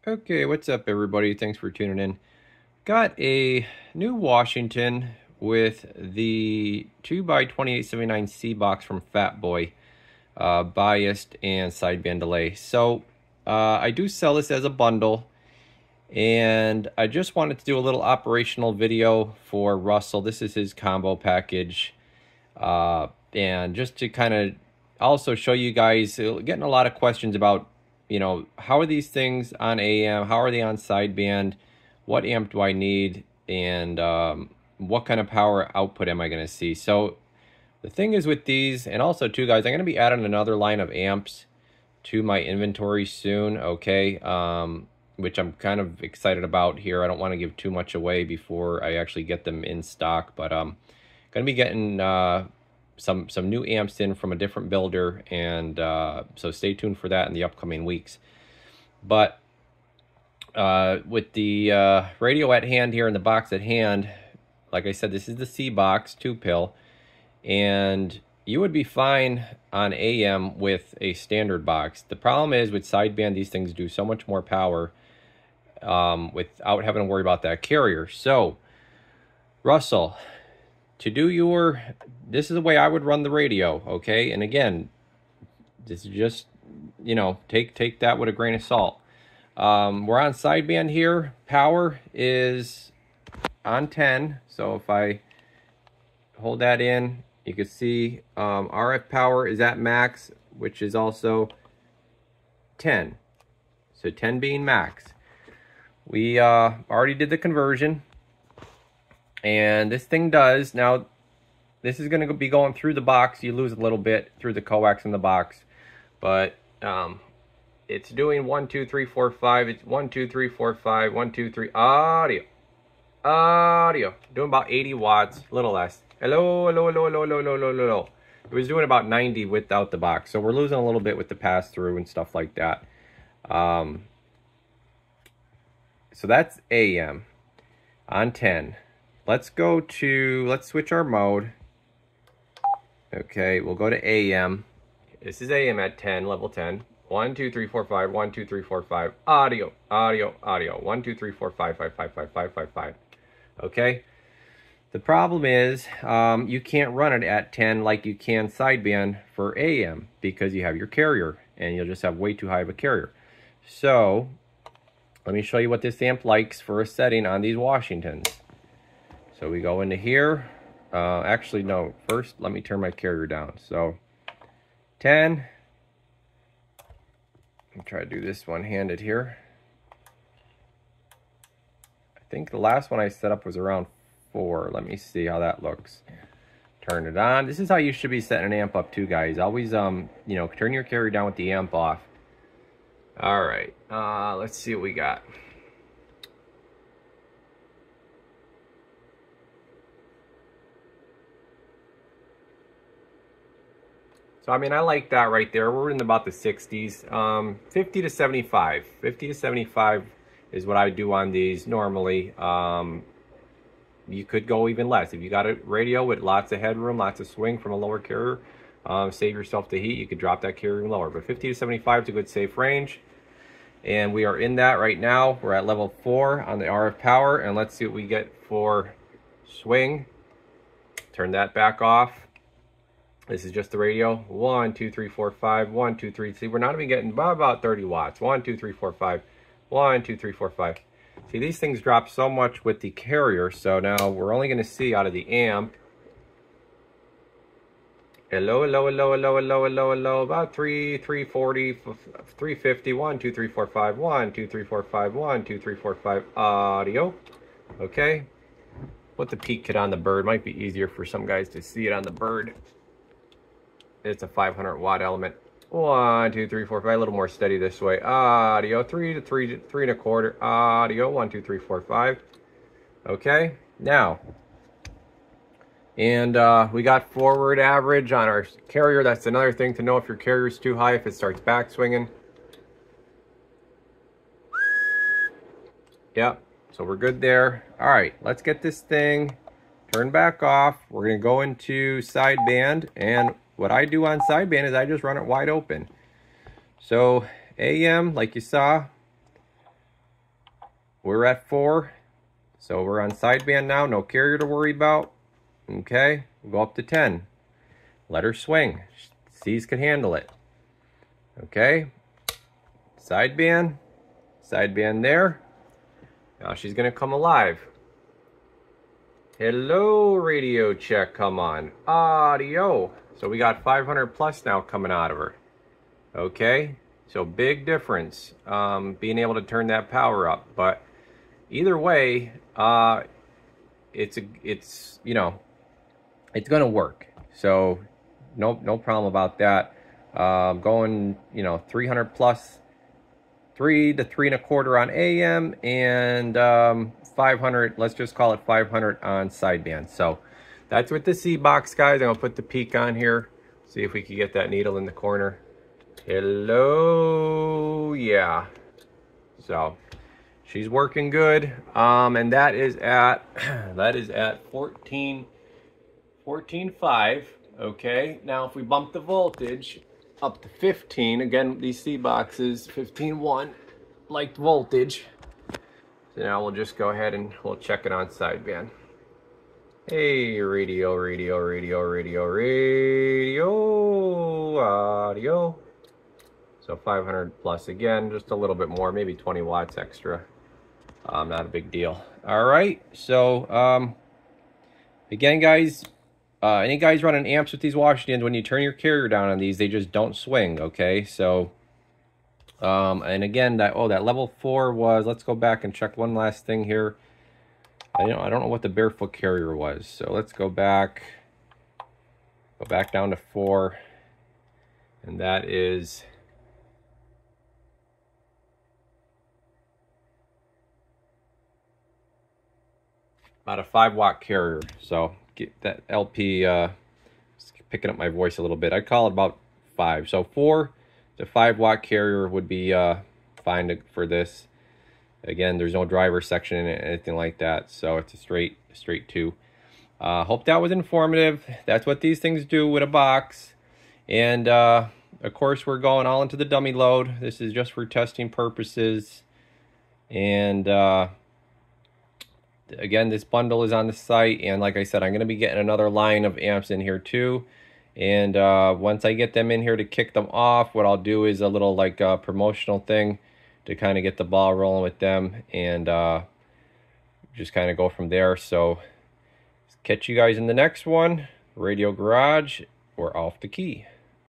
Okay, what's up everybody? Thanks for tuning in. Got a new Washington with the 2x2879C box from Fat Boy, biased and sideband delay. So I do sell this as a bundle, and I just wanted to do a little operational video for Russell. This is his combo package, and just to kind of also show you guys, getting a lot of questions about, you know, how are these things on AM? How are they on sideband? What amp do I need? And what kind of power output am I going to see? So the thing is with these, and also too, guys, I'm going to be adding another line of amps to my inventory soon, okay? Which I'm kind of excited about here. I don't want to give too much away before I actually get them in stock, but I'm going to be getting some new amps in from a different builder, and so stay tuned for that in the upcoming weeks. But with the radio at hand here and the box at hand, like I said, this is the C box 2-pill, and you would be fine on AM with a standard box. The problem is with sideband, these things do so much more power without having to worry about that carrier. So Russell, to do your, this is the way I would run the radio, okay? And again, this is just, you know, take that with a grain of salt. We're on sideband here. Power is on 10. So if I hold that in, you can see RF power is at max, which is also 10. So 10 being max. We already did the conversion. And this thing does, now this is going to be going through the box. You lose a little bit through the coax in the box, but it's doing 1 2 3 4 5. It's 1 2 3 4 5 1 2 3 audio, doing about 80 watts, a little less. Hello. It was doing about 90 without the box, so we're losing a little bit with the pass through and stuff like that. So that's AM on 10. Let's switch our mode. Okay, we'll go to AM. This is AM at 10, level 10. 1 2 3 4 5 1 2 3 4 5 audio 1 2 3 4 5 5 5 5 5 5 5. Okay, the problem is you can't run it at 10 like you can sideband for AM because you have your carrier, and you'll just have way too high of a carrier. So let me show you what this amp likes for a setting on these Washingtons. So we go into here. Actually, no. First, let me turn my carrier down. So 10. I'll try to do this one-handed here. I think the last one I set up was around 4. Let me see how that looks. Turn it on. This is how you should be setting an amp up too, guys. Always, you know, turn your carrier down with the amp off. All right. Let's see what we got. So, I mean, I like that right there. We're in about the 60s, 50 to 75. 50 to 75 is what I do on these normally. You could go even less. If you got a radio with lots of headroom, lots of swing from a lower carrier, save yourself the heat, you could drop that carrier lower. But 50 to 75 is a good safe range. And we are in that right now. We're at level 4 on the RF power. And let's see what we get for swing. Turn that back off. This is just the radio. 1 2 3 4 5 1 2 3. See, we're not even getting about 30 watts. 1 2 3 4 5 1 2 3 4 5. See, these things drop so much with the carrier. So now we're only going to see out of the amp. Hello, about 340, 350. 1 2 3 4 5 1 2 3 4 5 1 2 3 4 5 audio. Okay. Put the peak kit on the bird. Might be easier for some guys to see it on the bird. It's a 500 watt element. 1 2 3 4 5. A little more steady this way. Audio 3 to 3 1/4. Audio 1 2 3 4 5. Okay. Now, and we got forward average on our carrier. That's another thing to know if your carrier is too high, if it starts back swinging. Yep. So we're good there. All right. Let's get this thing turned back off. We're going to go into sideband, and what I do on sideband is I just run it wide open. So AM, like you saw, we're at 4. So we're on sideband now, no carrier to worry about. Okay, we'll go up to 10. Let her swing. C's can handle it. Okay, sideband there. Now she's gonna come alive. Hello, radio check, come on. Audio. So we got 500 plus now coming out of her. Okay, so big difference, being able to turn that power up. But either way, it's you know, it's gonna work. So no problem about that. Going, you know, 300 plus, 3 to 3 1/4 on AM, and 500, let's just call it 500 on sideband. So that's with the C box, guys. I'm gonna put the peak on here, see if we can get that needle in the corner. Hello, yeah. So she's working good, and that is at 14.5. Okay, now if we bump the voltage up to 15, again, these C boxes 15.1 like voltage. So now we'll just go ahead and we'll check it on sideband. Hey, radio, audio. So 500 plus again, just a little bit more, maybe 20 watts extra. Not a big deal. All right, so again, guys, any guys running amps with these Washingtons, when you turn your carrier down on these, they just don't swing. Okay, so and again, that level 4 was, let's go back and check one last thing here. I don't know what the barefoot carrier was, so let's go back down to 4, and that is about a 5-watt carrier. So get that LP picking up my voice a little bit. I'd call it about 5. So 4 to 5-watt carrier would be fine for this. Again, there's no driver section in it, anything like that. So it's a straight 2. Hope that was informative. That's what these things do with a box. And of course, we're going all into the dummy load. This is just for testing purposes. And again, this bundle is on the site, and like I said, I'm going to be getting another line of amps in here too. And once I get them in here to kick them off, what I'll do is a little like promotional thing to kind of get the ball rolling with them, and just kind of go from there. So catch you guys in the next one. Radio Garage, we're off the key.